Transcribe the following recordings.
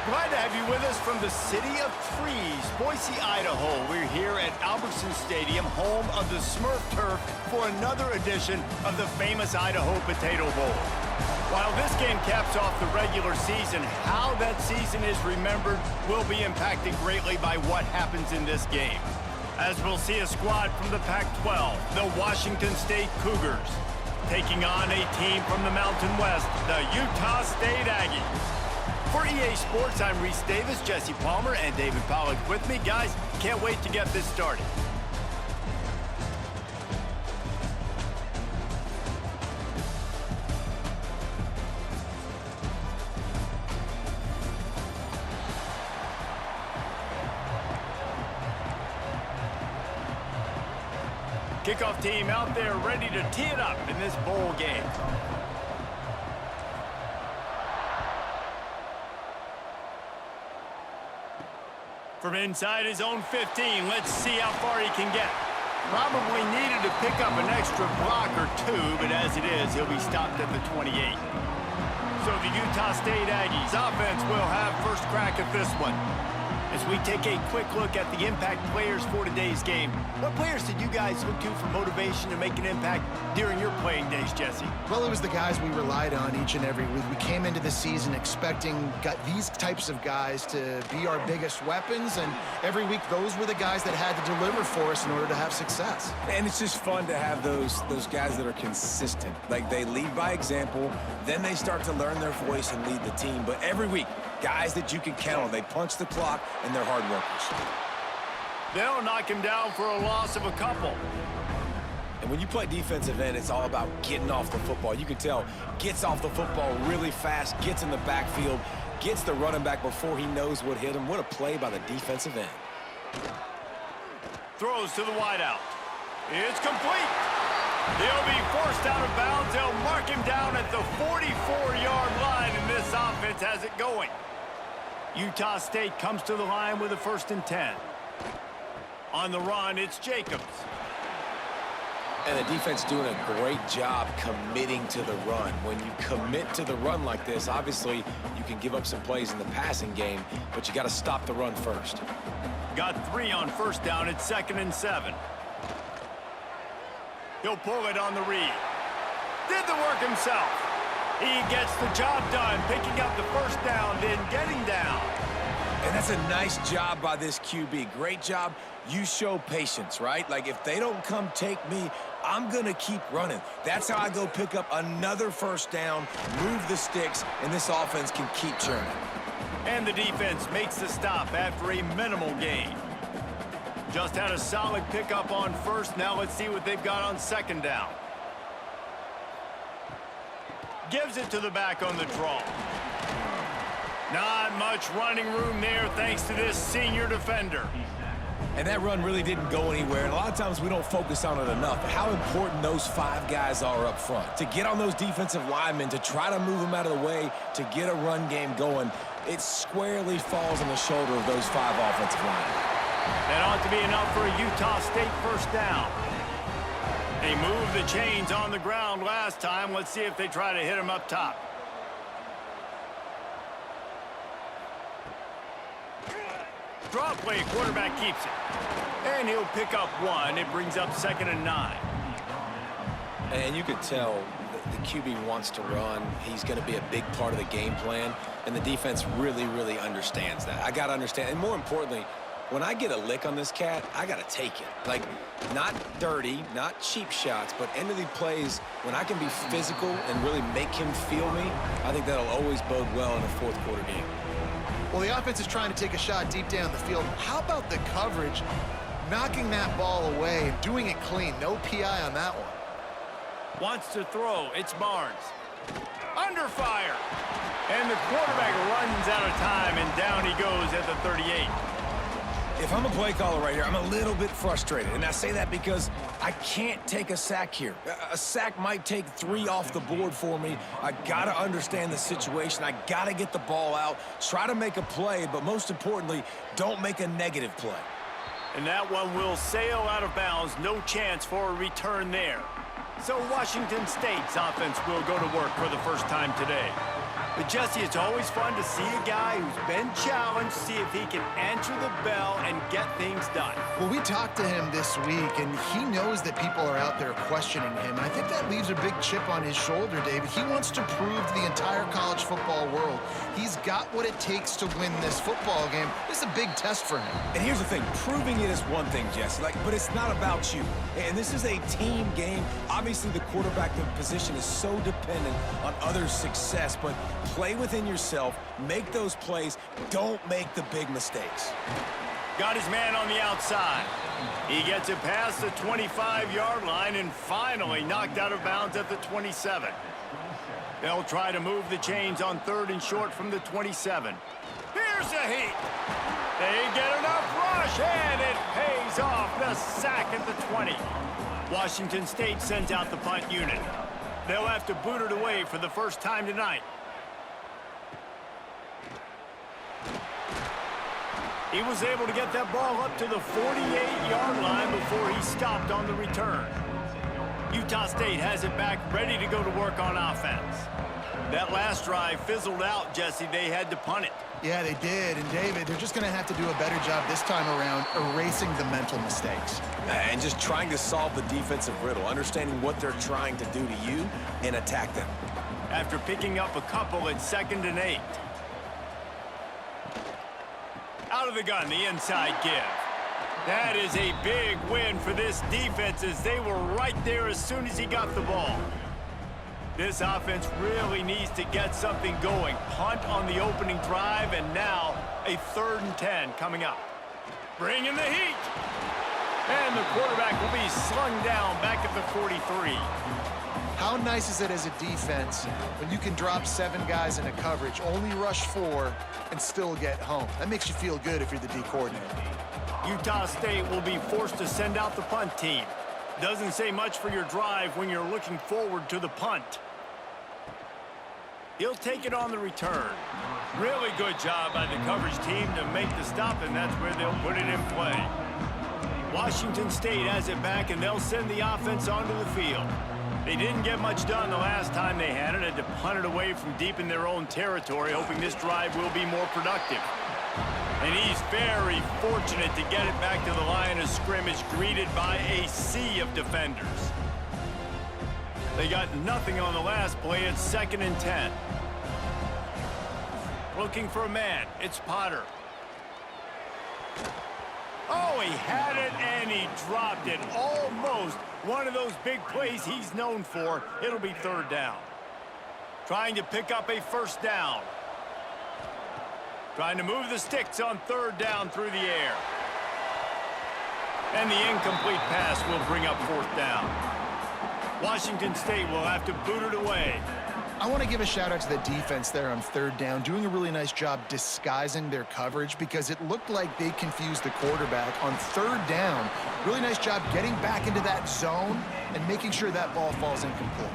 Glad to have you with us from the city of trees, Boise, Idaho. We're here at Albertson Stadium, home of the Smurf Turf, for another edition of the famous Idaho Potato Bowl. While this game caps off the regular season, how that season is remembered will be impacted greatly by what happens in this game. As we'll see a squad from the Pac-12, the Washington State Cougars, taking on a team from the Mountain West, the Utah State Aggies. For EA Sports, I'm Reese Davis, Jesse Palmer, and David Pollack with me. Guys, can't wait to get this started. Kickoff team out there ready to tee it up in this bowl game. From inside his own 15, let's see how far he can get. Probably needed to pick up an extra block or two, but as it is, he'll be stopped at the 28. So the Utah State Aggies offense will have first crack at this one. As we take a quick look at the impact players for today's game, what players did you guys look to for motivation to make an impact during your playing days, Jesse? Well, it was the guys we relied on each and every week. We came into the season expecting these types of guys to be our biggest weapons, and every week those were the guys that had to deliver for us in order to have success. And it's just fun to have those guys that are consistent. Like, they lead by example, then they start to learn their voice and lead the team. But every week, guys that you can count on. They punch the clock, and they're hard workers. They'll knock him down for a loss of a couple. And when you play defensive end, it's all about getting off the football. You can tell, gets off the football really fast, gets in the backfield, gets the running back before he knows what hit him. What a play by the defensive end. Throws to the wideout. It's complete. He'll be forced out of bounds. They'll mark him down at the 44-yard line, and this offense has it going. Utah State comes to the line with a 1st and 10. On the run, it's Jacobs. And the defense doing a great job committing to the run. When you commit to the run like this, obviously you can give up some plays in the passing game, but you got to stop the run first. Got 3 on 1st down. It's 2nd and 7. He'll pull it on the read. Did the work himself. He gets the job done, picking up the 1st down, then getting down. And that's a nice job by this QB. Great job. You show patience, right? Like, if they don't come take me, I'm going to keep running. That's how I go pick up another 1st down, move the sticks, and this offense can keep churning. And the defense makes the stop after a minimal gain. Just had a solid pickup on 1st. Now let's see what they've got on 2nd down. Gives it to the back on the draw. Not much running room there thanks to this senior defender. And that run really didn't go anywhere. And a lot of times we don't focus on it enough. How important those 5 guys are up front. To get on those defensive linemen, to try to move them out of the way, to get a run game going, it squarely falls on the shoulder of those 5 offensive linemen. That ought to be enough for a Utah State 1st down. They moved the chains on the ground last time. Let's see if they try to hit him up top. Draw play, quarterback keeps it. And he'll pick up 1. It brings up 2nd and 9. And you could tell the QB wants to run. He's going to be a big part of the game plan. And the defense really, really understands that. I got to understand. And more importantly, when I get a lick on this cat, I got to take it. Like, not dirty, not cheap shots, but end of the plays, when I can be physical and really make him feel me, I think that'll always bode well in a 4th quarter game. Well, the offense is trying to take a shot deep down the field. How about the coverage, knocking that ball away and doing it clean? No PI on that one. Wants to throw. It's Barnes. Under fire. And the quarterback runs out of time, and down he goes at the 38. If I'm a play caller right here, I'm a little bit frustrated. And I say that because I can't take a sack here. A sack might take 3 off the board for me. I got to understand the situation. I got to get the ball out, try to make a play, but most importantly, don't make a negative play. And that one will sail out of bounds. No chance for a return there. So Washington State's offense will go to work for the first time today. But Jesse, it's always fun to see a guy who's been challenged, see if he can answer the bell and get things done. Well, we talked to him this week, and he knows that people are out there questioning him. I think that leaves a big chip on his shoulder, David. He wants to prove to the entire college football world he's got what it takes to win this football game. This is a big test for him. And here's the thing, proving it is one thing, Jesse, but it's not about you. And this is a team game. Obviously, the quarterback position is so dependent on others' success, but play within yourself, make those plays, don't make the big mistakes. Got his man on the outside. He gets it past the 25-yard line and finally knocked out of bounds at the 27. They'll try to move the chains on 3rd and short from the 27. Here's the heat. They get enough rush, and it pays off. The sack at the 20. Washington State sends out the punt unit. They'll have to boot it away for the first time tonight. He was able to get that ball up to the 48-yard line before he stopped on the return. Utah State has it back, ready to go to work on offense. That last drive fizzled out, Jesse. They had to punt it. Yeah, they did. And, David, they're just going to have to do a better job this time around erasing the mental mistakes. And just trying to solve the defensive riddle, understanding what they're trying to do to you and attack them. After picking up a couple at 2nd and 8. Out of the gun, the inside give. That is a big win for this defense as they were right there as soon as he got the ball. This offense really needs to get something going. Punt on the opening drive, and now a 3rd and 10 coming up. Bring in the heat. And the quarterback will be slung down back at the 43. How nice is it as a defense when you can drop 7 guys in a coverage, only rush 4, and still get home? That makes you feel good if you're the D coordinator. Utah State will be forced to send out the punt team. Doesn't say much for your drive when you're looking forward to the punt. He'll take it on the return. Really good job by the coverage team to make the stop, and that's where they'll put it in play. Washington State has it back, and they'll send the offense onto the field. They didn't get much done the last time they had it. Had to punt it away from deep in their own territory, hoping this drive will be more productive. And he's very fortunate to get it back to the line of scrimmage, greeted by a sea of defenders. They got nothing on the last play. It's 2nd and 10. Looking for a man. It's Potter. Oh, he had it and he dropped it. Almost one of those big plays he's known for. It'll be 3rd down. Trying to pick up a 1st down. Trying to move the sticks on 3rd down through the air. And the incomplete pass will bring up 4th down. Washington State will have to boot it away. I want to give a shout-out to the defense there on 3rd down, doing a really nice job disguising their coverage because it looked like they confused the quarterback on 3rd down. Really nice job getting back into that zone and making sure that ball falls incomplete.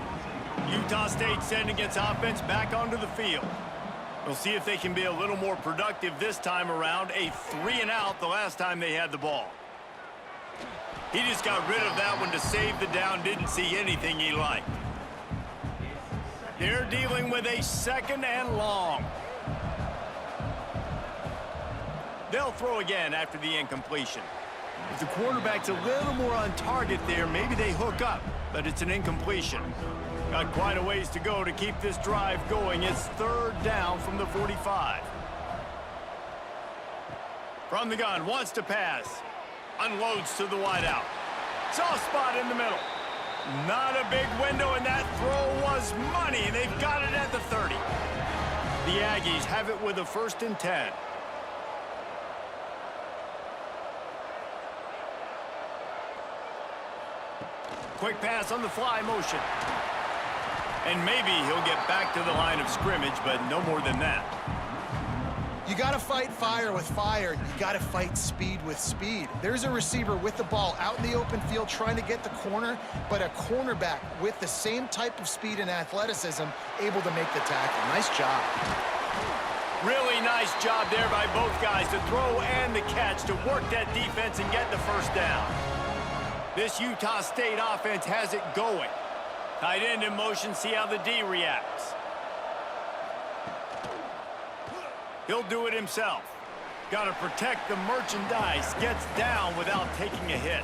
Utah State sending its offense back onto the field. We'll see if they can be a little more productive this time around. A 3-and-out the last time they had the ball. He just got rid of that one to save the down. Didn't see anything he liked. They're dealing with a 2nd and long. They'll throw again after the incompletion. If the quarterback's a little more on target there, maybe they hook up, but it's an incompletion. Got quite a ways to go to keep this drive going. It's 3rd down from the 45. From the gun, wants to pass. Unloads to the wideout. Soft spot in the middle. Not a big window, and that throw was money. They've got it at the 30. The Aggies have it with a 1st and 10. Quick pass on the fly motion. And maybe he'll get back to the line of scrimmage, but no more than that. You got to fight fire with fire. You got to fight speed with speed. There's a receiver with the ball out in the open field trying to get the corner, but a cornerback with the same type of speed and athleticism able to make the tackle. Nice job. Really nice job there by both guys to throw and the catch to work that defense and get the 1st down. This Utah State offense has it going. Tight end in motion, see how the D reacts. He'll do it himself. Got to protect the merchandise. Gets down without taking a hit.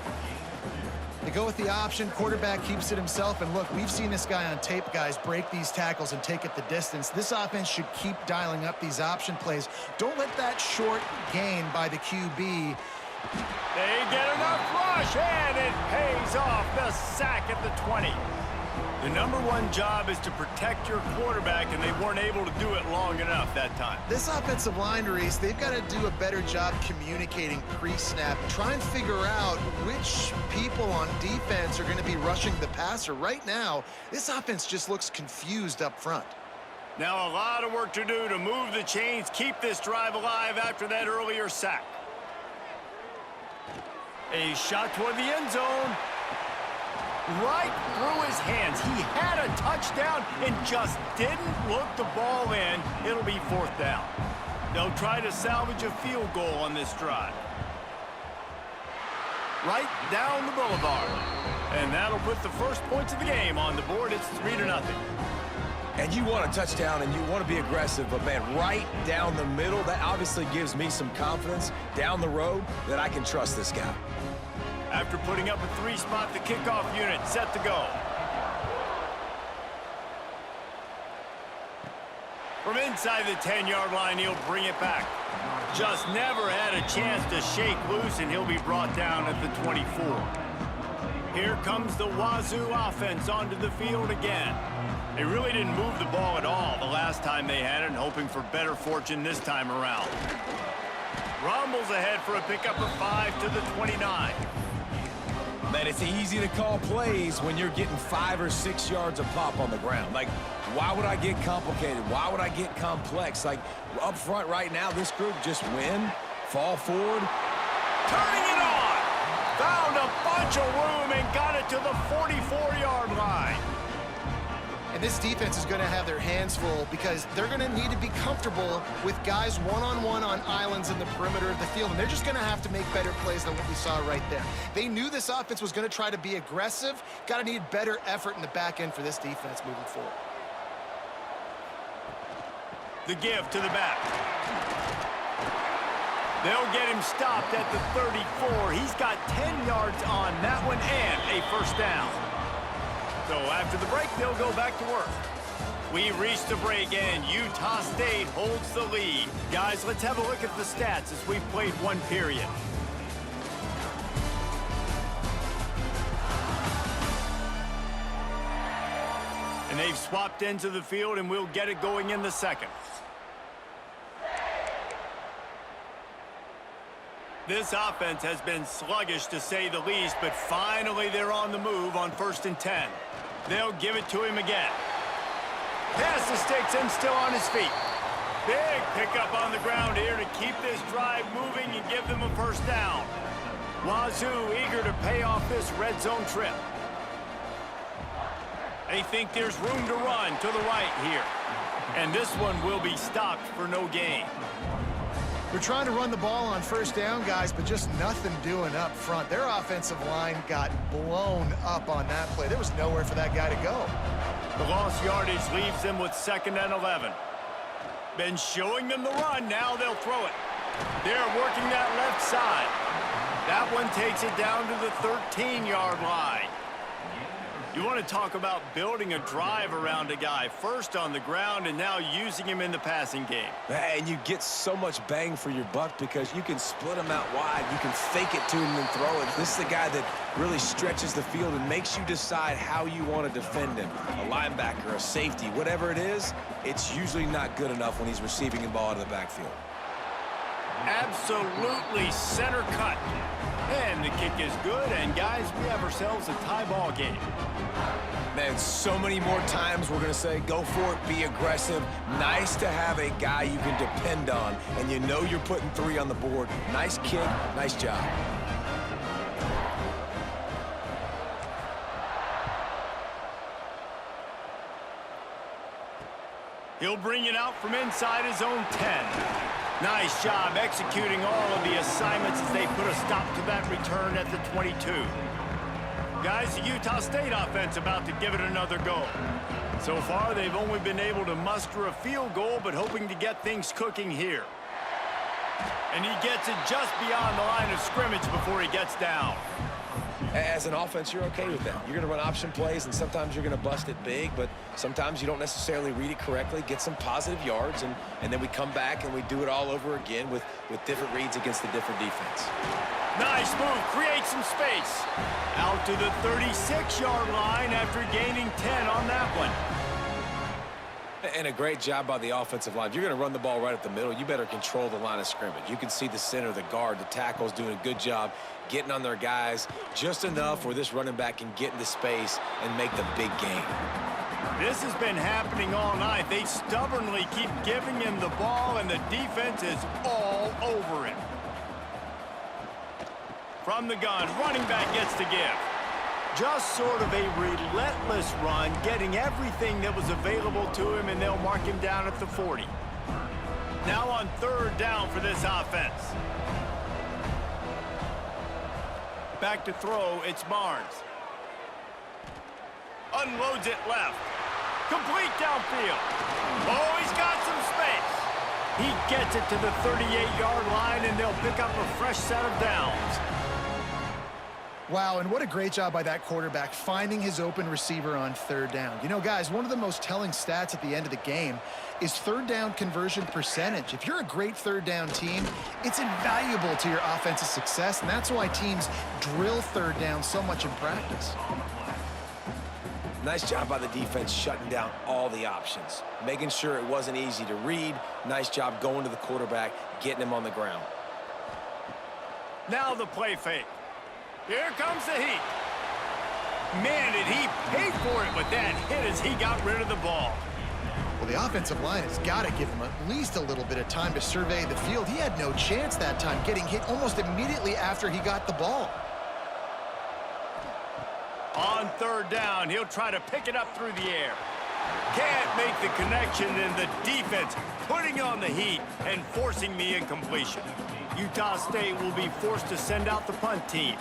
They go with the option. Quarterback keeps it himself. And look, we've seen this guy on tape, guys, break these tackles and take it the distance. This offense should keep dialing up these option plays. Don't let that short gain by the QB. They get enough rush, and it pays off. The sack at the 20. The #1 job is to protect your quarterback, and they weren't able to do it long enough that time. This offensive line, Reese, they've got to do a better job communicating pre-snap. Try and figure out which people on defense are going to be rushing the passer. Right now, this offense just looks confused up front. Now a lot of work to do to move the chains, keep this drive alive after that earlier sack. A shot toward the end zone. Right through his hands. He had a touchdown and just didn't look the ball in. It'll be 4th down. They'll try to salvage a field goal on this drive. Right down the boulevard. And that'll put the first points of the game on the board. It's 3-0. And you want a touchdown and you want to be aggressive, but man, right down the middle, that obviously gives me some confidence down the road that I can trust this guy. After putting up a 3-spot, the kickoff unit set to go. From inside the 10-yard line, he'll bring it back. Just never had a chance to shake loose, and he'll be brought down at the 24. Here comes the Wazoo offense onto the field again. They really didn't move the ball at all the last time they had it, and hoping for better fortune this time around. Rumbles ahead for a pickup of 5 to the 29. Man, it's easy to call plays when you're getting 5 or 6 yards a pop on the ground. Like, why would I get complicated? Why would I get complex? Like, up front right now, this group just win, fall forward. Turning it on! Found a bunch of room and got it to the 44-yard line. And this defense is going to have their hands full because they're going to need to be comfortable with guys one-on-one on islands in the perimeter of the field. And they're just going to have to make better plays than what we saw right there. They knew this offense was going to try to be aggressive. Got to need better effort in the back end for this defense moving forward. The give to the back. They'll get him stopped at the 34. He's got 10 yards on that one and a first down. So after the break, they'll go back to work. We reached the break, and Utah State holds the lead. Guys, let's have a look at the stats as we've played one period. And they've swapped into the field, and we'll get it going in the second. This offense has been sluggish, to say the least, but finally they're on the move on 1st and 10. They'll give it to him again. Pass the sticks and still on his feet. Big pickup on the ground here to keep this drive moving and give them a first down. Wazoo eager to pay off this red zone trip. They think there's room to run to the right here. And this one will be stopped for no gain. We're trying to run the ball on 1st down, guys, but just nothing doing up front. Their offensive line got blown up on that play. There was nowhere for that guy to go. The lost yardage leaves them with 2nd and 11. Been showing them the run. Now they'll throw it. They're working that left side. That one takes it down to the 13-yard line. You want to talk about building a drive around a guy, first on the ground and now using him in the passing game. And you get so much bang for your buck because you can split him out wide. You can fake it to him and throw it. This is the guy that really stretches the field and makes you decide how you want to defend him. A linebacker, a safety, whatever it is, it's usually not good enough when he's receiving the ball out of the backfield. Absolutely center cut. And the kick is good, and guys, we have ourselves a tie ball game. Man, so many more times we're going to say, go for it, be aggressive. Nice to have a guy you can depend on, and you know you're putting 3 on the board. Nice kick, nice job. He'll bring it out from inside his own 10. Nice job executing all of the assignments as they put a stop to that return at the 22. Guys, the Utah State offense about to give it another go. So far, they've only been able to muster a field goal, but hoping to get things cooking here. And he gets it just beyond the line of scrimmage before he gets down. As an offense, you're okay with that. You're going to run option plays, and sometimes you're going to bust it big, but sometimes you don't necessarily read it correctly, get some positive yards, and then we come back and we do it all over again with different reads against the different defense. Nice move, create some space. Out to the 36-yard line after gaining 10 on that one. And a great job by the offensive line. If you're going to run the ball right up the middle, you better control the line of scrimmage. You can see the center, the guard, the tackles doing a good job getting on their guys just enough where this running back can get into space and make the big game. This has been happening all night. They stubbornly keep giving him the ball, and the defense is all over him. From the gun, running back gets to give. Just sort of a relentless run, getting everything that was available to him, and they'll mark him down at the 40. Now on third down for this offense. Back to throw, it's Barnes. Unloads it left. Complete downfield. Oh, he's got some space. He gets it to the 38-yard line, and they'll pick up a fresh set of downs. Wow, and what a great job by that quarterback finding his open receiver on third down. You know, guys, one of the most telling stats at the end of the game is third down conversion percentage. If you're a great third down team, it's invaluable to your offensive success, and that's why teams drill third down so much in practice. Nice job by the defense shutting down all the options, making sure it wasn't easy to read. Nice job going to the quarterback, getting him on the ground. Now the play fake. Here comes the heat. Man, did he pay for it with that hit as he got rid of the ball. Well, the offensive line has got to give him at least a little bit of time to survey the field. He had no chance that time, getting hit almost immediately after he got the ball. On third down, he'll try to pick it up through the air. Can't make the connection, and the defense putting on the heat and forcing the incompletion. Utah State will be forced to send out the punt team.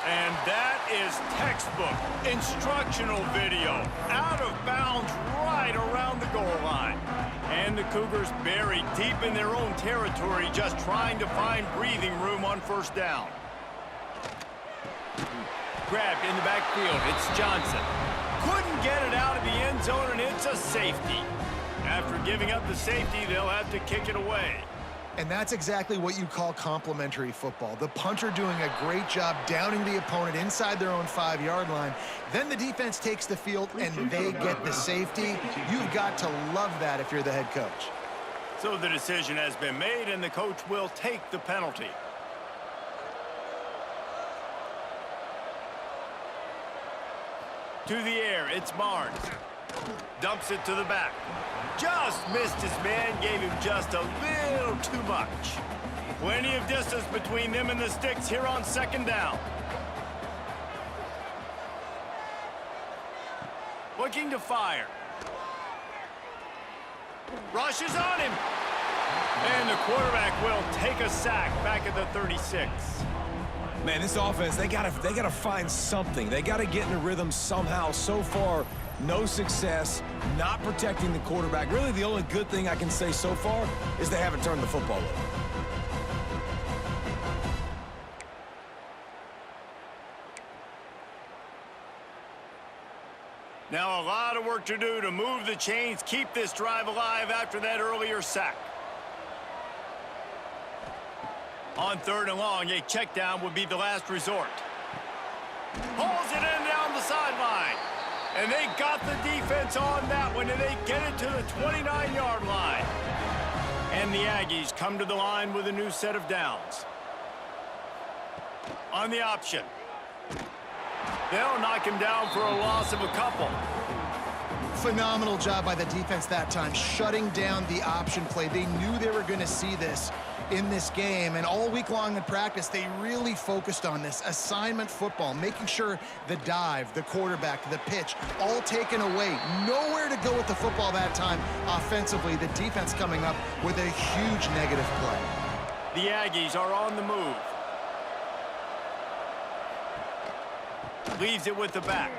And that is textbook instructional video. Out of bounds right around the goal line. And the Cougars buried deep in their own territory, just trying to find breathing room on first down. Grabbed in the backfield, it's Johnson. Couldn't get it out of the end zone, and it's a safety. After giving up the safety, they'll have to kick it away. And that's exactly what you call complementary football. The punter doing a great job downing the opponent inside their own 5-yard line. Then the defense takes the field and they get the safety. You've got to love that if you're the head coach. So the decision has been made, and the coach will take the penalty. To the air, it's Barnes. Dumps it to the back. Just missed his man, gave him just a little too much. Plenty of distance between them and the sticks here on second down. Looking to fire. Rushes on him. And the quarterback will take a sack back at the 36. Man, this offense, they gotta find something. They gotta get in a rhythm somehow. So far, no success, not protecting the quarterback. Really, the only good thing I can say so far is they haven't turned the football over. Now a lot of work to do to move the chains, keep this drive alive after that earlier sack. On third and long, a check down would be the last resort. Pulls it in down the sideline. And they got the defense on that one, and they get it to the 29-yard line. And the Aggies come to the line with a new set of downs. On the option. They'll knock him down for a loss of a couple. Phenomenal job by the defense that time, shutting down the option play. They knew they were going to see this in this game, and all week long in practice, they really focused on this assignment football, making sure the dive, the quarterback, the pitch, all taken away. Nowhere to go with the football that time offensively. The defense coming up with a huge negative play. The Aggies are on the move. Leaves it with the back.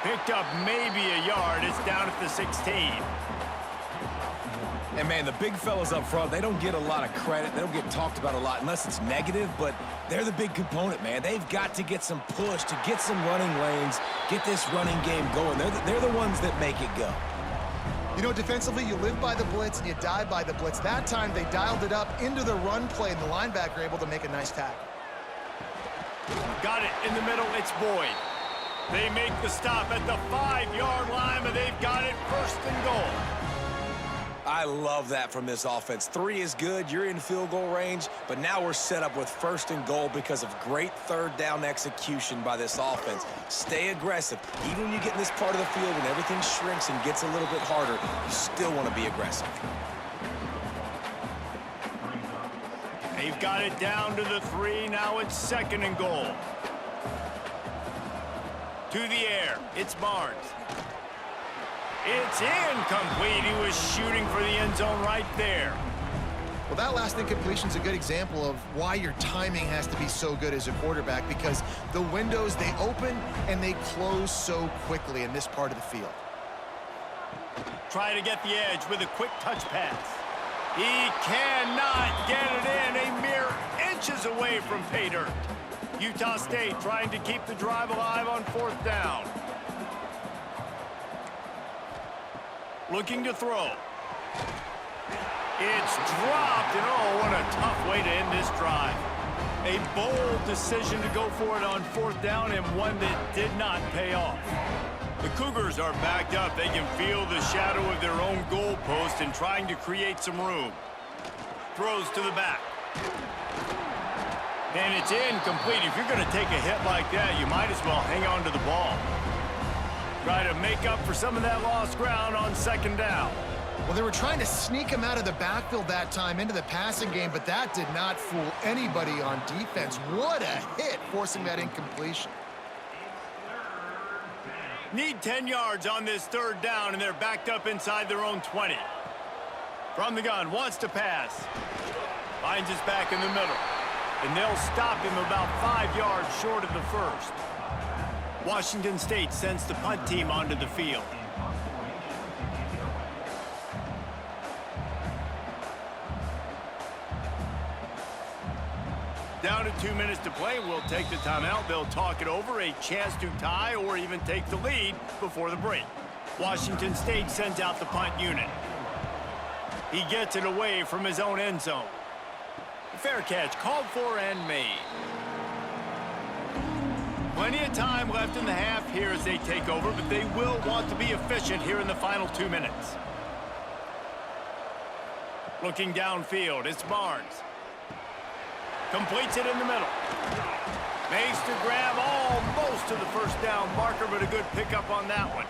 Picked up maybe a yard. It's down at the 16. And, man, the big fellas up front, they don't get a lot of credit. They don't get talked about a lot unless it's negative, but they're the big component, man. They've got to get some push, to get some running lanes, get this running game going. They're the ones that make it go. You know, defensively, you live by the blitz and you die by the blitz. That time, they dialed it up into the run play, and the linebacker able to make a nice tackle. Got it in the middle. It's Boyd. They make the stop at the 5-yard line, but they've got it first and goal. I love that from this offense. 3 is good. You're in field goal range, but now we're set up with first and goal because of great third down execution by this offense. Stay aggressive. Even when you get in this part of the field and everything shrinks and gets a little bit harder, you still want to be aggressive. They've got it down to the 3. Now it's second and goal. To the air. It's Barnes. It's incomplete. He was shooting for the end zone right there. Well, that last incompletion is a good example of why your timing has to be so good as a quarterback, because the windows, they open and they close so quickly in this part of the field. Try to get the edge with a quick touch pass. He cannot get it in. A mere inches away from pay dirt. Utah State trying to keep the drive alive on 4th down. Looking to throw. It's dropped, and oh, what a tough way to end this drive. A bold decision to go for it on 4th down, and one that did not pay off. The Cougars are backed up. They can feel the shadow of their own goal post and trying to create some room. Throws to the back. And it's incomplete. If you're going to take a hit like that, you might as well hang on to the ball. Try to make up for some of that lost ground on 2nd down. Well, they were trying to sneak him out of the backfield that time into the passing game, but that did not fool anybody on defense. What a hit, forcing that incompletion. Need 10 yards on this 3rd down, and they're backed up inside their own 20. From the gun, wants to pass. Finds his back in the middle. And they'll stop him about 5 yards short of the 1st. Washington State sends the punt team onto the field. Down to 2 minutes to play. We'll take the timeout. They'll talk it over. A chance to tie or even take the lead before the break. Washington State sends out the punt unit. He gets it away from his own end zone. Fair catch called for and made. Plenty of time left in the half here as they take over, but they will want to be efficient here in the final 2 minutes. Looking downfield, it's Barnes. Completes it in the middle. Makes the grab almost to the 1st down marker, but a good pickup on that one.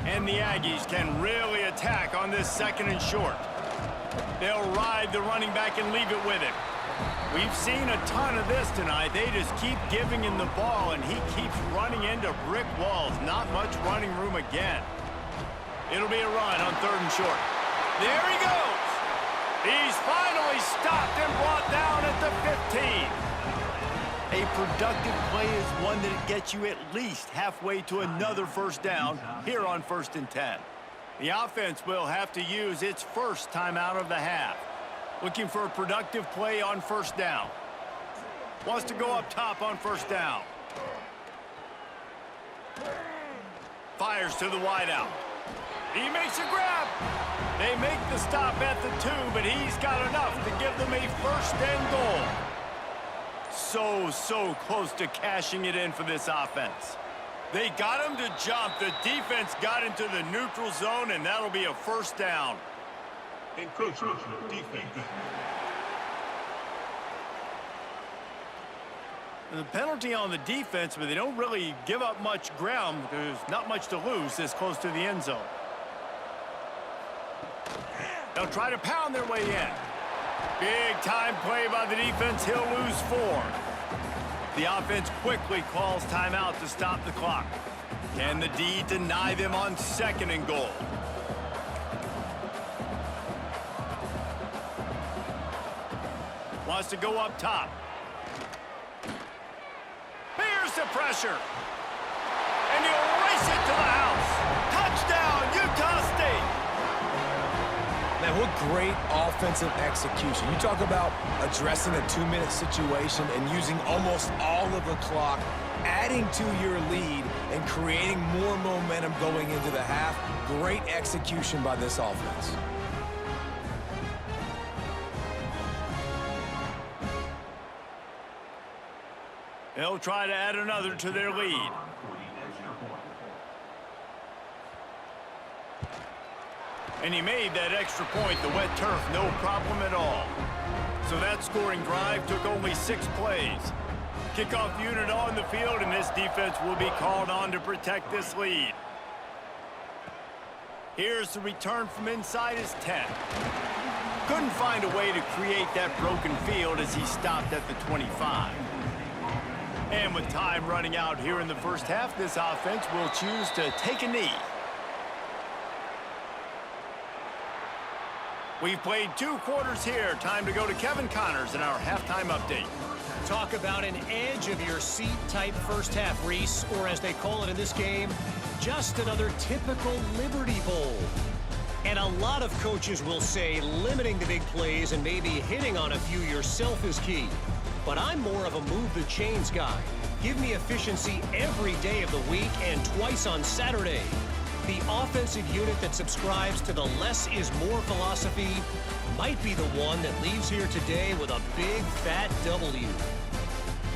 And the Aggies can really attack on this 2nd and short. They'll ride the running back and leave it with him. We've seen a ton of this tonight. They just keep giving him the ball, and he keeps running into brick walls. Not much running room again. It'll be a run on 3rd and short. There he goes. He's finally stopped and brought down at the 15. A productive play is one that gets you at least halfway to another 1st down here on 1st and 10. The offense will have to use its first timeout of the half. Looking for a productive play on 1st down. Wants to go up top on 1st down. Fires to the wideout. He makes a grab. They make the stop at the 2, but he's got enough to give them a 1st and goal. So close to cashing it in for this offense. They got him to jump. The defense got into the neutral zone, and that'll be a 1st down. Encroachment defense. The penalty on the defense, but they don't really give up much ground. There's not much to lose this close to the end zone. They'll try to pound their way in. Big time play by the defense. He'll lose 4. The offense quickly calls timeout to stop the clock. Can the D deny them on 2nd and goal? Wants to go up top. Here's the pressure. And he'll race it to the house. Touchdown, Utah State. Man, what great offensive execution. You talk about addressing a 2-minute situation and using almost all of the clock, adding to your lead and creating more momentum going into the half. Great execution by this offense. They'll try to add another to their lead. And he made that extra point, the wet turf, no problem at all. So that scoring drive took only 6 plays. Kickoff unit on the field, and this defense will be called on to protect this lead. Here's the return from inside his 10. Couldn't find a way to create that broken field as he stopped at the 25. And with time running out here in the first half, this offense will choose to take a knee. We've played 2 quarters here. Time to go to Kevin Connors in our halftime update. Talk about an edge-of-your-seat type first half, Reese, or as they call it in this game, just another typical Liberty Bowl. And a lot of coaches will say limiting the big plays and maybe hitting on a few yourself is key. But I'm more of a move-the-chains guy. Give me efficiency every day of the week and twice on Saturday. The offensive unit that subscribes to the less is more philosophy might be the one that leaves here today with a big, fat W.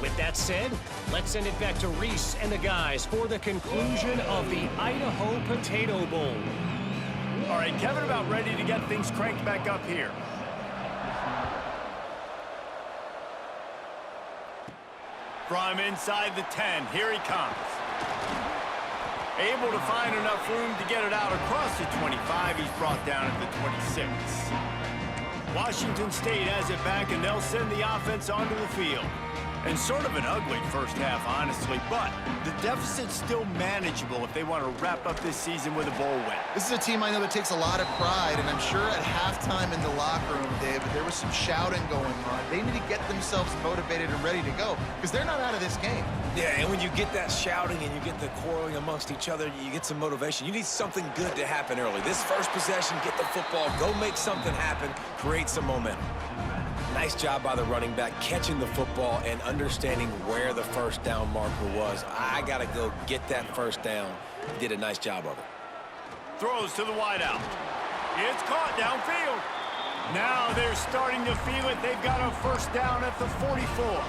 With that said, let's send it back to Reese and the guys for the conclusion of the Idaho Potato Bowl. All right, Kevin, about ready to get things cranked back up here. From inside the 10, here he comes. Able to find enough room to get it out across the 25. He's brought down at the 26. Washington State has it back, and they'll send the offense onto the field. And sort of an ugly first half, honestly, but the deficit's still manageable if they want to wrap up this season with a bowl win. This is a team I know that takes a lot of pride, and I'm sure at halftime in the locker room, David, there was some shouting going on. They need to get themselves motivated and ready to go, because they're not out of this game. Yeah, and when you get that shouting and you get the quarreling amongst each other, you get some motivation. You need something good to happen early. This first possession, get the football, go make something happen, create some momentum. Nice job by the running back catching the football and understanding where the first down marker was. I got to go get that first down. He did a nice job of it. Throws to the wideout. It's caught downfield. Now they're starting to feel it. They've got a first down at the 44.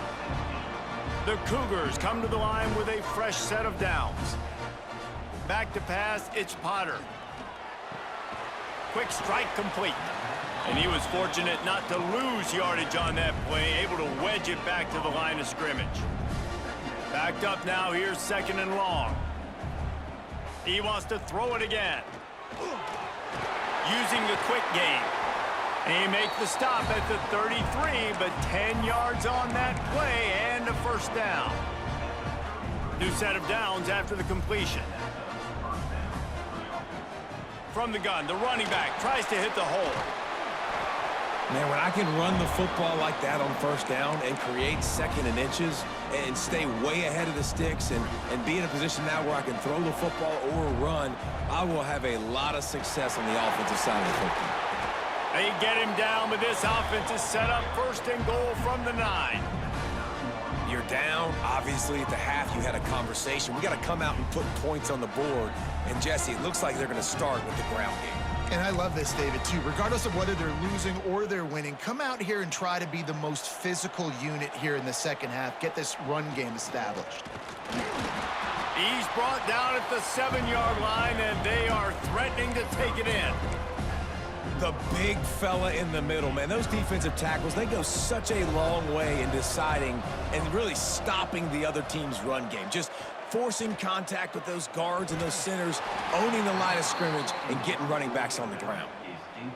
The Cougars come to the line with a fresh set of downs. Back to pass, it's Potter. Quick strike complete. And he was fortunate not to lose yardage on that play, able to wedge it back to the line of scrimmage. Backed up now, here's 2nd and long. He wants to throw it again. Using the quick game. And he makes the stop at the 33, but 10 yards on that play and a first down. New set of downs after the completion. From the gun, the running back tries to hit the hole. Man, when I can run the football like that on first down and create 2nd and inches and stay way ahead of the sticks and be in a position now where I can throw the football or run, I will have a lot of success on the offensive side of the football. They get him down, but this offense is set up 1st and goal from the 9. You're down. Obviously, at the half, you had a conversation. We got to come out and put points on the board. And, Jesse, it looks like they're going to start with the ground game. And I love this, David, too. Regardless of whether they're losing or they're winning, come out here and try to be the most physical unit here in the second half. Get this run game established. He's brought down at the 7-yard line, and they are threatening to take it in. The big fella in the middle, man. Those defensive tackles, they go such a long way in deciding and really stopping the other team's run game. Just forcing contact with those guards and those centers, owning the line of scrimmage, and getting running backs on the ground.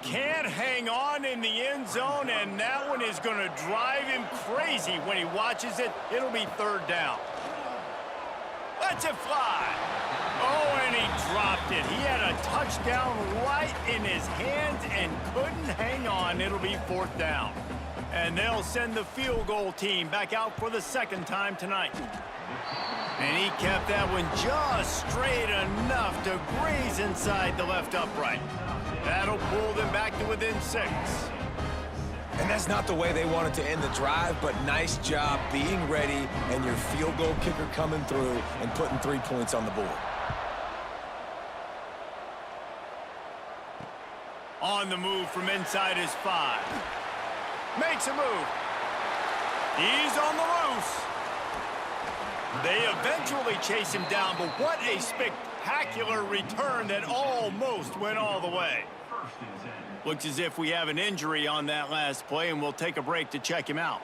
Can't hang on in the end zone, and that one is going to drive him crazy when he watches it. It'll be 3rd down. Lets it fly. Oh, and he dropped it. He had a touchdown right in his hands and couldn't hang on. It'll be 4th down. And they'll send the field goal team back out for the second time tonight. And he kept that one just straight enough to graze inside the left upright. That'll pull them back to within 6. And that's not the way they wanted to end the drive, but nice job being ready and your field goal kicker coming through and putting 3 points on the board. On the move from inside his 5. Makes a move. He's on the loose. They eventually chase him down, but what a spectacular return that almost went all the way. Looks as if we have an injury on that last play, and we'll take a break to check him out.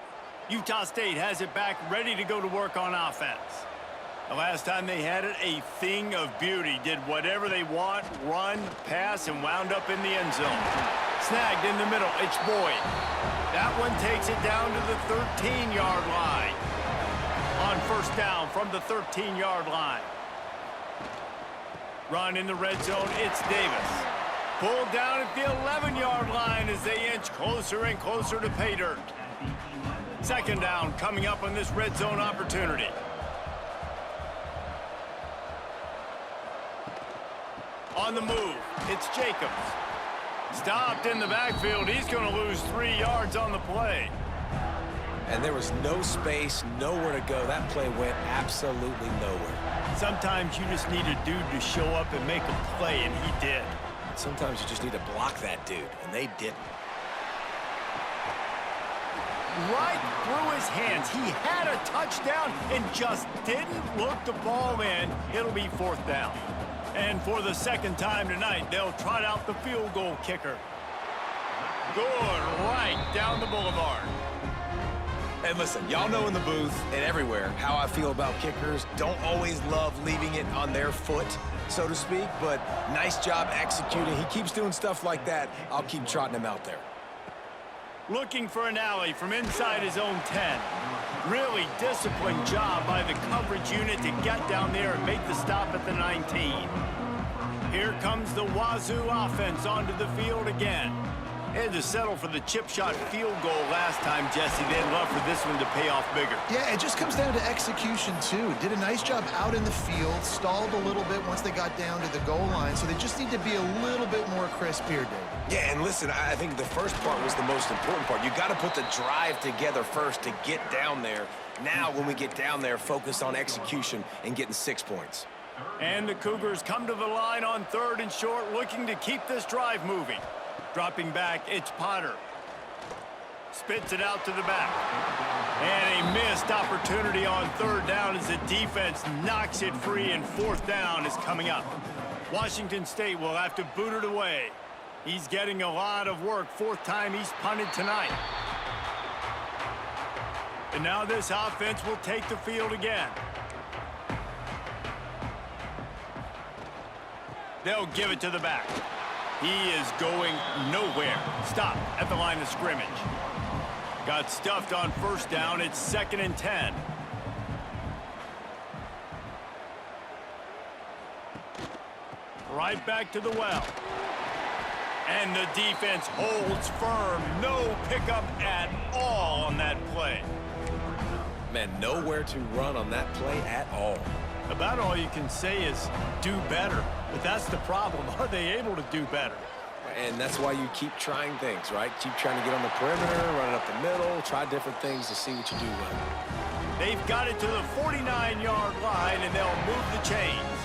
Utah State has it back, ready to go to work on offense. The last time they had it, a thing of beauty. Did whatever they want, run, pass, and wound up in the end zone. Snagged in the middle, it's Boyd. That one takes it down to the 13-yard line. On first down from the 13-yard line. Run in the red zone, it's Davis. Pulled down at the 11-yard line as they inch closer and closer to pay dirt. Second down coming up on this red zone opportunity. On the move, it's Jacobs. Stopped in the backfield. He's going to lose 3 yards on the play. And there was no space, nowhere to go. That play went absolutely nowhere. Sometimes you just need a dude to show up and make a play, and he did. Sometimes you just need to block that dude, and they didn't. Right through his hands. He had a touchdown and just didn't look the ball in. It'll be fourth down. And for the second time tonight, they'll trot out the field goal kicker. Good right down the boulevard. And listen, y'all know in the booth and everywhere how I feel about kickers. Don't always love leaving it on their foot, so to speak, but nice job executing. He keeps doing stuff like that. I'll keep trotting him out there. Looking for an alley from inside his own 10. Really disciplined job by the coverage unit to get down there and make the stop at the 19. Here comes the Wazoo offense onto the field again. They had to settle for the chip shot field goal last time, Jesse. They'd love for this one to pay off bigger. Yeah, it just comes down to execution, too. Did a nice job out in the field, stalled a little bit once they got down to the goal line, so they just need to be a little bit more crisp here, Dave. Yeah, and listen, I think the first part was the most important part. You got to put the drive together first to get down there. Now, when we get down there, focus on execution and getting 6 points. And the Cougars come to the line on 3rd and short, looking to keep this drive moving. Dropping back, it's Potter. Spits it out to the back. And a missed opportunity on 3rd down as the defense knocks it free, and 4th down is coming up. Washington State will have to boot it away. He's getting a lot of work. 4th time he's punted tonight. And now this offense will take the field again. They'll give it to the back. He is going nowhere. Stop at the line of scrimmage. Got stuffed on 1st down. It's 2nd and 10. Right back to the well. And the defense holds firm. No pickup at all on that play. Man, nowhere to run on that play at all. About all you can say is do better. But that's the problem. Are they able to do better? And that's why you keep trying things, right? Keep trying to get on the perimeter, run it up the middle, try different things to see what you do well. They've got it to the 49-yard line, and they'll move the chains.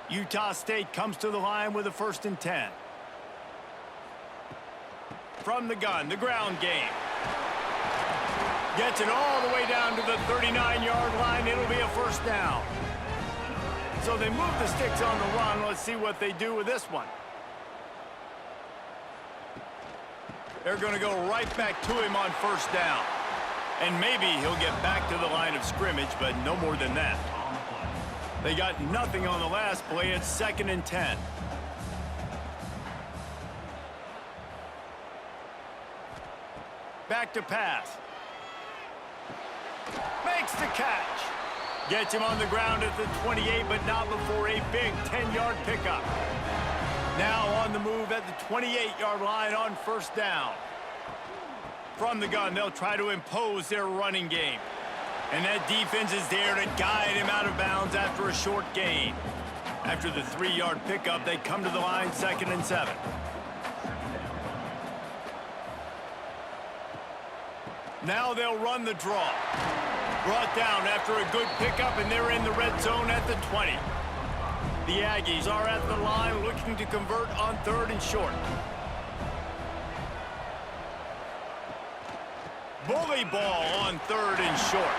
Utah State comes to the line with a 1st and 10. From the gun, the ground game. Gets it all the way down to the 39-yard line. It'll be a 1st down. So they move the sticks on the run. Let's see what they do with this one. They're going to go right back to him on 1st down. And maybe he'll get back to the line of scrimmage, but no more than that. They got nothing on the last play. It's 2nd and 10. Back to pass. Makes the catch. Gets him on the ground at the 28, but not before a big 10-yard pickup. Now on the move at the 28-yard line on 1st down. From the gun, they'll try to impose their running game. And that defense is there to guide him out of bounds after a short gain. After the 3-yard pickup, they come to the line 2nd and 7. Now they'll run the draw. Brought down after a good pickup, and they're in the red zone at the 20. The Aggies are at the line looking to convert on 3rd and short. Bully ball on 3rd and short.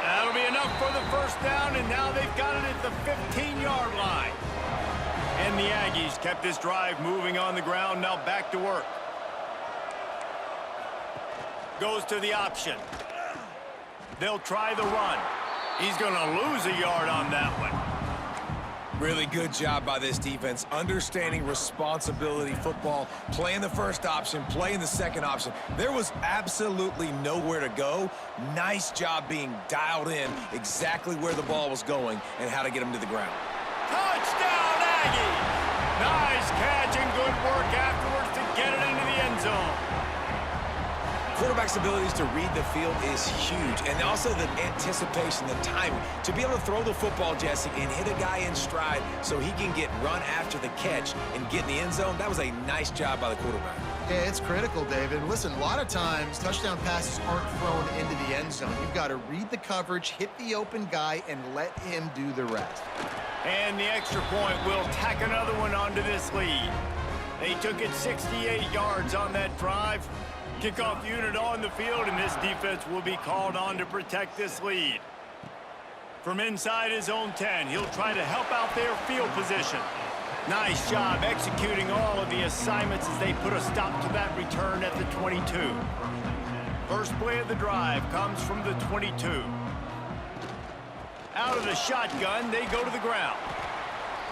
That'll be enough for the first down, and now they've got it at the 15-yard line. And the Aggies kept this drive moving on the ground, now back to work. Goes to the option. They'll try the run. He's going to lose a yard on that one. Really good job by this defense, understanding responsibility football, playing the first option, playing the second option. There was absolutely nowhere to go. Nice job being dialed in exactly where the ball was going and how to get him to the ground. Touchdown, Aggies! Nice catch and good work afterwards to get it into the end zone. Quarterback's abilities to read the field is huge, and also the anticipation, the timing. To be able to throw the football, Jesse, and hit a guy in stride so he can get run after the catch and get in the end zone, that was a nice job by the quarterback. Yeah, it's critical, David. Listen, a lot of times touchdown passes aren't thrown into the end zone. You've got to read the coverage, hit the open guy, and let him do the rest. And the extra point will tack another one onto this lead. They took it 68 yards on that drive. Kickoff unit on the field, and this defense will be called on to protect this lead. From inside his own 10, he'll try to help out their field position. Nice job executing all of the assignments as they put a stop to that return at the 22. First play of the drive comes from the 22. Out of the shotgun, they go to the ground.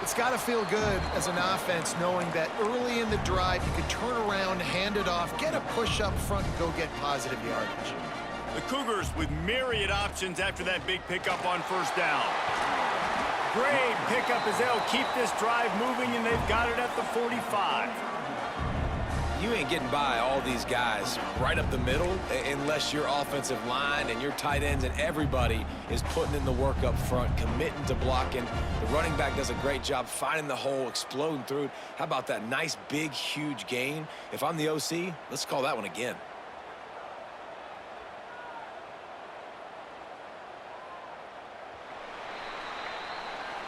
It's got to feel good as an offense knowing that early in the drive you can turn around, hand it off, get a push up front, and go get positive yardage. The Cougars with myriad options after that big pickup on first down. Great pickup as they'll keep this drive moving, and they've got it at the 45. You ain't getting by all these guys right up the middle unless your offensive line and your tight ends and everybody is putting in the work up front, committing to blocking. The running back does a great job finding the hole, exploding through it. How about that nice, big, huge gain? If I'm the OC, let's call that one again.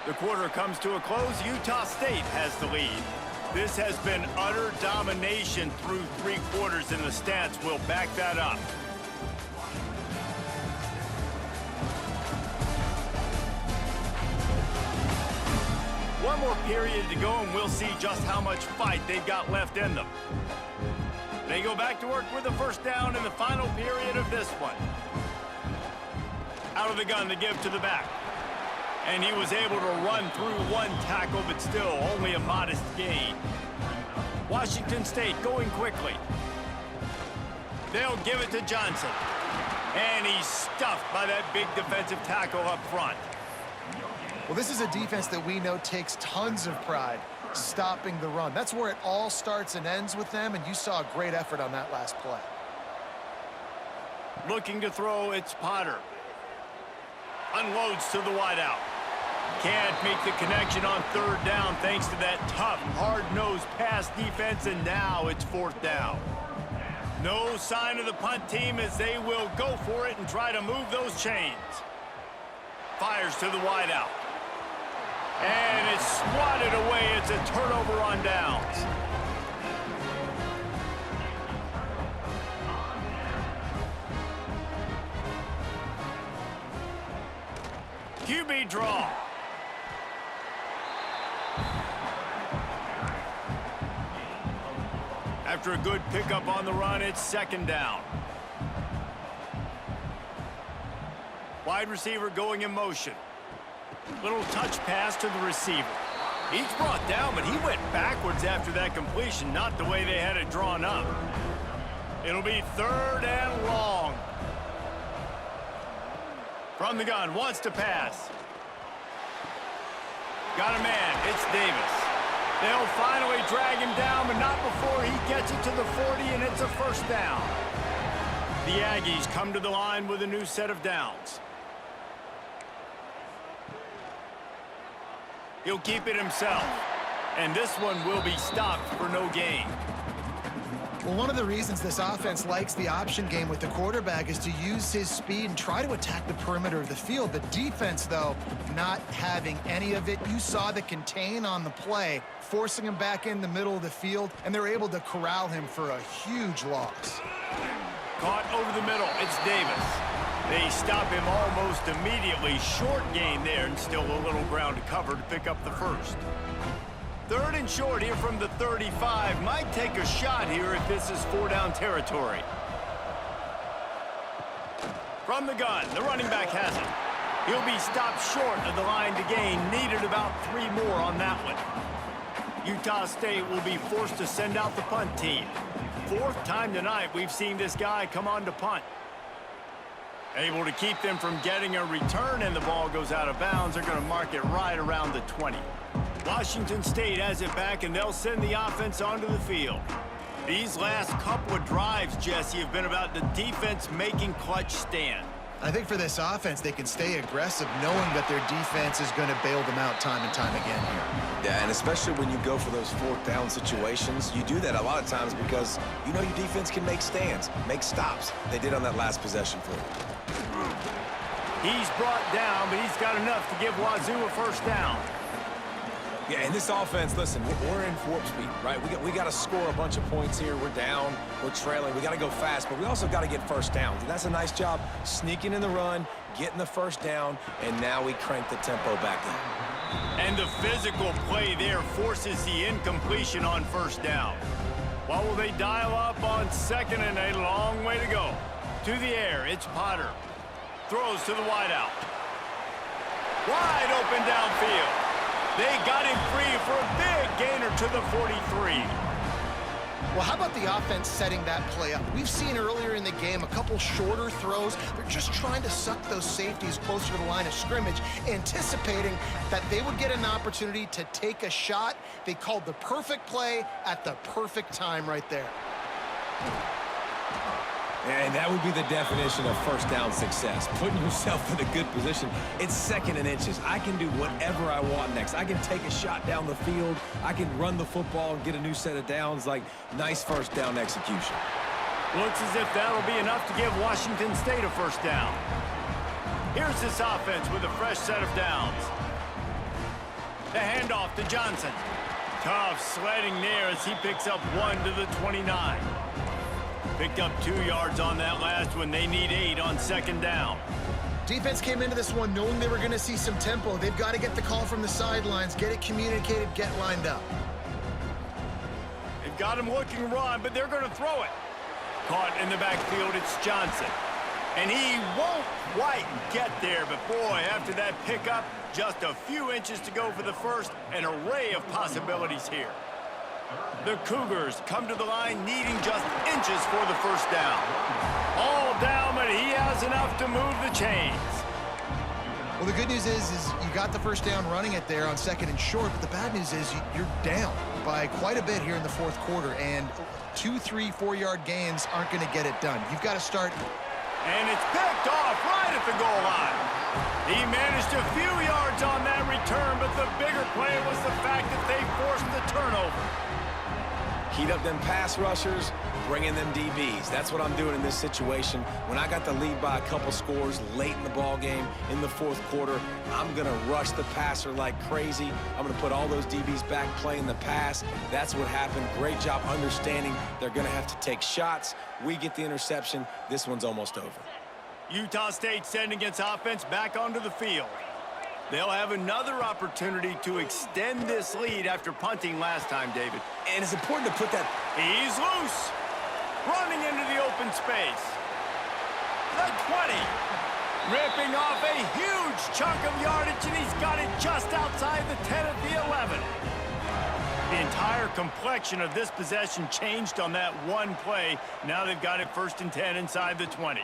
The quarter comes to a close. Utah State has the lead. This has been utter domination through 3 quarters, and the stats will back that up. One more period to go, and we'll see just how much fight they've got left in them. They go back to work with the first down in the final period of this one. Out of the gun to give to the back. And he was able to run through 1 tackle, but still only a modest gain. Washington State going quickly. They'll give it to Johnson. And he's stuffed by that big defensive tackle up front. Well, this is a defense that we know takes tons of pride stopping the run. That's where it all starts and ends with them, and you saw a great effort on that last play. Looking to throw, it's Potter. Unloads to the wideout. Can't make the connection on 3rd down thanks to that tough, hard-nosed pass defense, and now it's 4th down. No sign of the punt team as they will go for it and try to move those chains. Fires to the wideout. And it's swatted away. It's a turnover on downs. QB draw. After a good pickup on the run, it's 2nd down. Wide receiver going in motion. Little touch pass to the receiver. He's brought down, but he went backwards after that completion, not the way they had it drawn up. It'll be 3rd and long. From the gun, wants to pass. Got a man, it's Davis. They'll finally drag him down, but not before he gets it to the 40, and it's a 1st down. The Aggies come to the line with a new set of downs. He'll keep it himself. And this one will be stopped for no gain. Well, one of the reasons this offense likes the option game with the quarterback is to use his speed and try to attack the perimeter of the field. The defense, though, not having any of it. You saw the contain on the play, forcing him back in the middle of the field, and they're able to corral him for a huge loss. Caught over the middle. It's Davis. They stop him almost immediately. Short gain there, and still a little ground to cover to pick up the first. 3rd and short here from the 35. Might take a shot here if this is 4-down territory. From the gun, the running back has it. He'll be stopped short of the line to gain. Needed about 3 more on that one. Utah State will be forced to send out the punt team. 4th time tonight we've seen this guy come on to punt. Able to keep them from getting a return, and the ball goes out of bounds. They're going to mark it right around the 20. Washington State has it back, and they'll send the offense onto the field. These last couple of drives, Jesse, have been about the defense making clutch stand. I think for this offense, they can stay aggressive knowing that their defense is going to bail them out time and time again here. Yeah, and especially when you go for those 4th down situations, you do that a lot of times because you know your defense can make stands, make stops. They did on that last possession for you. He's brought down, but he's got enough to give Wazoo a first down. Yeah, in this offense, listen, we're in warp speed, right? We got to score a bunch of points here. We're down, we're trailing. We got to go fast, but we also got to get first downs. And that's a nice job sneaking in the run, getting the first down, and now we crank the tempo back up. And the physical play there forces the incompletion on first down. What will they dial up on 2nd and a long way to go? To the air, it's Potter. Throws to the wideout. Wide open downfield. They got him free for a big gainer to the 43. Well, how about the offense setting that play up? We've seen earlier in the game a couple shorter throws. They're just trying to suck those safeties closer to the line of scrimmage, anticipating that they would get an opportunity to take a shot. They called the perfect play at the perfect time right there. And that would be the definition of first down success, putting yourself in a good position. It's 2nd and inches. I can do whatever I want next. I can take a shot down the field. I can run the football and get a new set of downs. Like, nice first down execution. Looks as if that'll be enough to give Washington State a first down. Here's this offense with a fresh set of downs. The handoff to Johnson. Tough sledding there as he picks up 1 to the 29. Picked up 2 yards on that last one. They need 8 on 2nd down. Defense came into this one knowing they were going to see some tempo. They've got to get the call from the sidelines, get it communicated, get lined up. They've got him looking run, but they're going to throw it. Caught in the backfield, it's Johnson. And he won't quite get there, but boy, after that pickup, just a few inches to go for the first. An array of possibilities here. The Cougars come to the line needing just inches for the first down. All down, but he has enough to move the chains. Well, the good news is you got the first down running it there on 2nd and short, but the bad news is you're down by quite a bit here in the 4th quarter, and 2, 3, 4-yard gains aren't going to get it done. You've got to start. And it's picked off right at the goal line. He managed a few yards on that return, but the bigger play was the fact that they forced the turnover. Heat up them pass rushers, bring in them DBs. That's what I'm doing in this situation. When I got the lead by a couple scores late in the ball game in the 4th quarter, I'm going to rush the passer like crazy. I'm going to put all those DBs back playing the pass. That's what happened. Great job understanding they're going to have to take shots. We get the interception. This one's almost over. Utah State sending its offense back onto the field. They'll have another opportunity to extend this lead after punting last time, David. And it's important to put that. He's loose. Running into the open space. The 20. Ripping off a huge chunk of yardage, and he's got it just outside the 10 at the 11. The entire complexion of this possession changed on that one play. Now they've got it 1st and 10 inside the 20.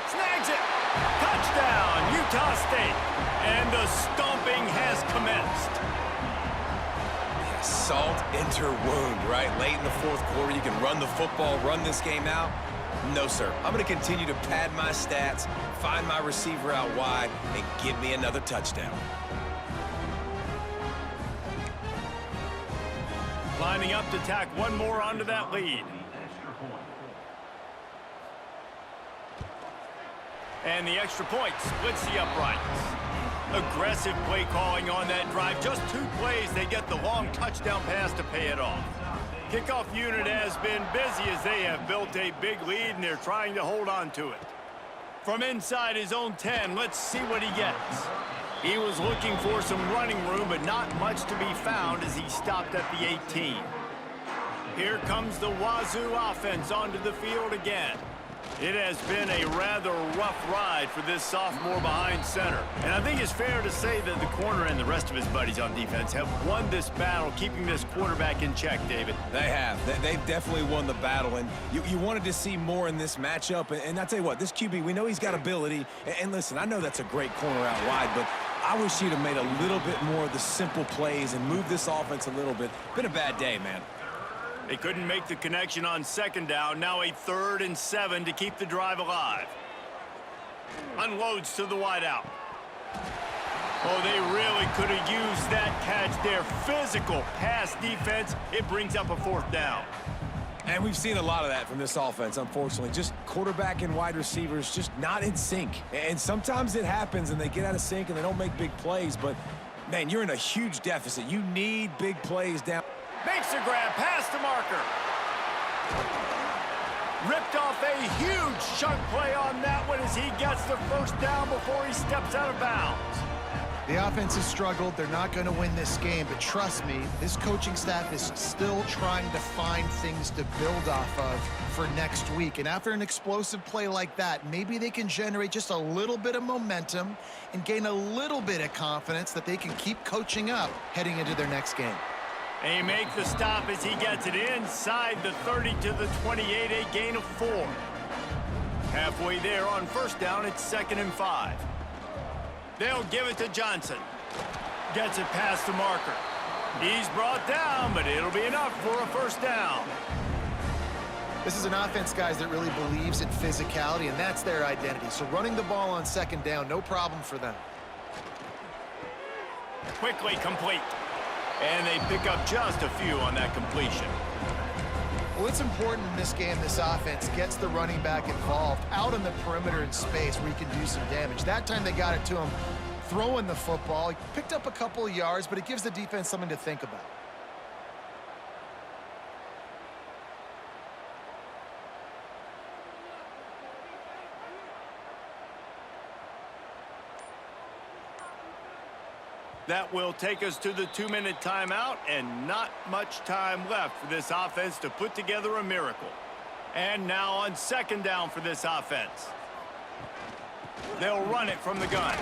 Snags it. Touchdown, Utah State. And the stomping has commenced. Yes. salt, enter wound, right? Late in the fourth quarter, you can run the football, run this game out. No, sir. I'm going to continue to pad my stats, find my receiver out wide, and give me another touchdown. Lining up to tack one more onto that lead. And the extra point splits the uprights. Aggressive play calling on that drive. Just 2 plays, they get the long touchdown pass to pay it off. Kickoff unit has been busy as they have built a big lead, and they're trying to hold on to it. From inside his own 10, let's see what he gets. He was looking for some running room, but not much to be found as he stopped at the 18. Here comes the Wazoo offense onto the field again. It has been a rather rough ride for this sophomore behind center. And I think it's fair to say that the corner and the rest of his buddies on defense have won this battle, keeping this quarterback in check, David. They have. They've definitely won the battle, and you wanted to see more in this matchup. And I tell you what, this QB, we know he's got ability. And listen, I know that's a great corner out wide, but I wish he'd have made a little bit more of the simple plays and moved this offense a little bit. Been a bad day, man. They couldn't make the connection on second down. Now a 3rd and 7 to keep the drive alive. Unloads to the wideout. Oh, they really could have used that catch there. Physical pass defense. It brings up a 4th down. And we've seen a lot of that from this offense, unfortunately. Just quarterback and wide receivers just not in sync. And sometimes it happens and they get out of sync and they don't make big plays. But, man, you're in a huge deficit. You need big plays down. Makes the grab, past the marker. Ripped off a huge chunk play on that one as he gets the 1st down before he steps out of bounds. The offense has struggled. They're not going to win this game, but trust me, this coaching staff is still trying to find things to build off of for next week. And after an explosive play like that, maybe they can generate just a little bit of momentum and gain a little bit of confidence that they can keep coaching up heading into their next game. They make the stop as he gets it inside the 30 to the 28, a gain of 4. Halfway there on 1st down, it's 2nd and 5. They'll give it to Johnson. Gets it past the marker. He's brought down, but it'll be enough for a 1st down. This is an offense, guys, that really believes in physicality, and that's their identity. So running the ball on 2nd down, no problem for them. Quickly complete. And they pick up just a few on that completion. Well, it's important in this game this offense gets the running back involved out on the perimeter in space where he can do some damage. That time they got it to him throwing the football. He picked up a couple of yards, but it gives the defense something to think about. That will take us to the 2-minute timeout, and not much time left for this offense to put together a miracle. And now on 2nd down for this offense. They'll run it from the gun.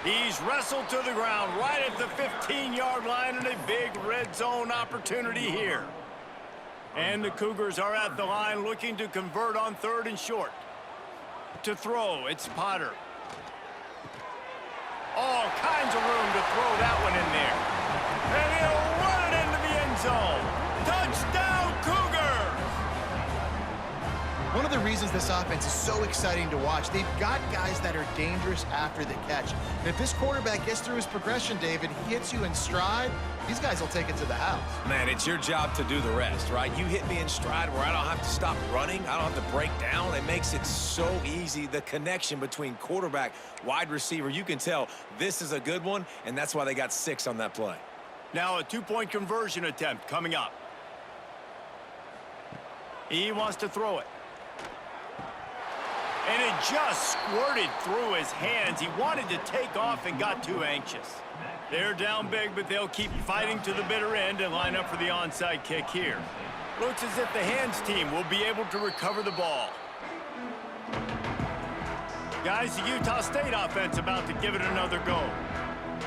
He's wrestled to the ground right at the 15-yard line, and a big red zone opportunity here. And the Cougars are at the line looking to convert on 3rd and short. To throw, it's Potter. All kinds of room to throw that one in there. And he'll run it into the end zone. Touchdown, Cougars! One of the reasons this offense is so exciting to watch, they've got guys that are dangerous after the catch. And if this quarterback gets through his progression, David, he hits you in stride, these guys will take it to the house. Man, it's your job to do the rest, right? You hit me in stride where I don't have to stop running. I don't have to break down. It makes it so easy. The connection between quarterback, wide receiver, you can tell this is a good one, and that's why they got 6 on that play. Now a 2-point conversion attempt coming up. He wants to throw it. And it just squirted through his hands. He wanted to take off and got too anxious. They're down big, but they'll keep fighting to the bitter end and line up for the onside kick here. Looks as if the hands team will be able to recover the ball. Guys, the Utah State offense about to give it another go.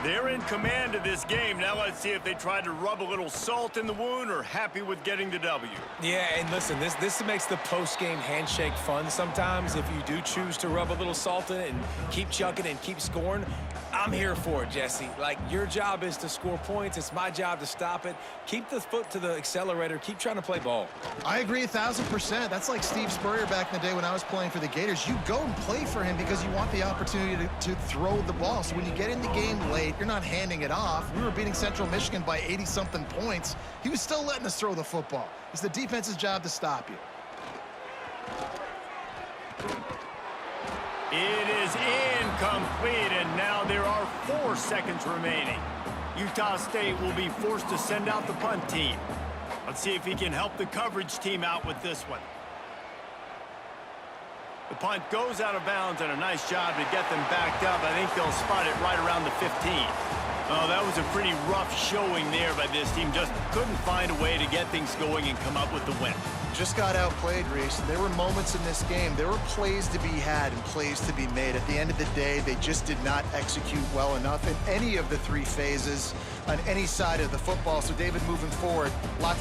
They're in command of this game. Now let's see if they try to rub a little salt in the wound or happy with getting the W. Yeah, and listen, this makes the post-game handshake fun sometimes if you do choose to rub a little salt in it and keep chucking and keep scoring. I'm here for it, Jesse. Like, your job is to score points. It's my job to stop it. Keep the foot to the accelerator. Keep trying to play ball. I agree 1,000%. That's like Steve Spurrier back in the day when I was playing for the Gators. You go and play for him because you want the opportunity to throw the ball. So when you get in the game late, you're not handing it off. We were beating Central Michigan by 80-something points. He was still letting us throw the football. It's the defense's job to stop you. It is incomplete, and now there are 4 seconds remaining. Utah State will be forced to send out the punt team. Let's see if he can help the coverage team out with this one. The punt goes out of bounds, and a nice job to get them backed up. I think they'll spot it right around the 15. Oh, that was a pretty rough showing there by this team. Just couldn't find a way to get things going and come up with the win. Just got outplayed, Reese. There were moments in this game. There were plays to be had and plays to be made. At the end of the day, they just did not execute well enough in any of the 3 phases on any side of the football. So, David, moving forward, a lot to